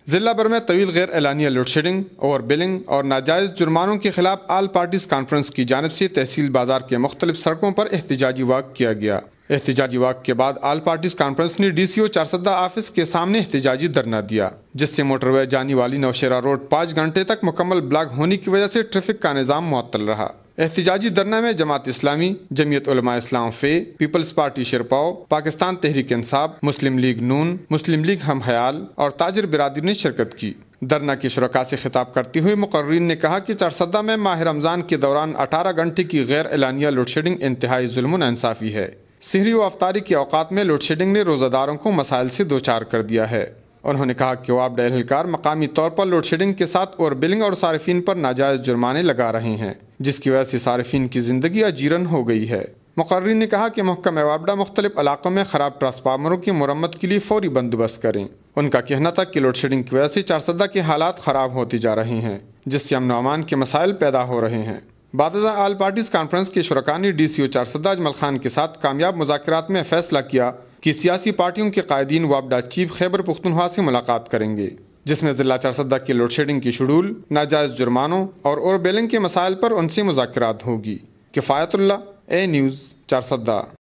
ضلع بھر میں طویل غیر اعلانیہ لوڈ شیڈنگ، اوور بلنگ اور ناجائز جرمانوں کے خلاف آل پارٹیز کانفرنس کی جانب سے تحصیل بازار کے مختلف سڑکوں پر احتجاجی واک کیا گیا۔ احتجاجی واک کے بعد آل پارٹیز کانفرنس نے ڈی سی او چارسدہ آفس کے سامنے احتجاجی دھرنا دیا، جس سے موٹر وے جانے والی نوشہرہ روڈ 5 گھنٹے تک مکمل بلاک ہونے کی وجہ سے ٹریفک کا نظام معطل رہا۔ احتجاجی دھرنا میں جماعت اسلامی، جمعیت علماء اسلام فے، پیپلز پارٹی شیرپاؤ، پاکستان تحریک انصاف، مسلم لیگ نون، مسلم لیگ ہم خیال اور تاجر برادری نے شرکت کی۔ دھرنا کے شرکاء سے خطاب کرتے ہوئے مقررین نے کہا کہ چارسدہ میں ماہ رمضان کے دوران 18 گھنٹے کی غیر اعلانیہ لوڈ شیڈنگ انتہائی ظلم و ناانصافی ہے۔ سحری و افطاری کے اوقات میں لوڈ شیڈنگ نے روزہ داروں کو مسائل سے دوچار کر دیا ہے۔ انہوں نے کہا کہ وابڈہ اہلکار مقامی طور پر لوڈ شیڈنگ کے ساتھ اوور بلنگ اور صارفین پر ناجائز جرمانے لگا رہے ہیں، جس کی وجہ سے صارفین کی زندگی اجیرن ہو گئی ہے۔ مقررین نے کہا کہ محکمہ وابڈہ مختلف علاقوں میں خراب ٹرانسفارمروں کی مرمت کے لیے فوری بندوبست کریں۔ ان کا کہنا تھا کہ لوڈ شیڈنگ کی وجہ سے چارسدہ کے حالات خراب ہوتے جا رہے ہیں، جس سے امن و امان کے مسائل پیدا ہو رہے ہیں۔ بعد ازاں آل پارٹیز کانفرنس کے شرکاء نے ڈی سی او چارسدہ اجمل خان کے ساتھ کامیاب مذاکرات میں فیصلہ کیا کہ سیاسی پارٹیوں کے قائدین وابڈہ چیف خیبر پختونخوا سے ملاقات کریں گے، جس میں ضلع چارسدہ کی لوڈ شیڈنگ کی شیڈول، ناجائز جرمانوں اور اوور بلنگ کے مسائل پر ان سے مذاکرات ہوگی۔ کفایت اللہ، اے نیوز، چارسدہ۔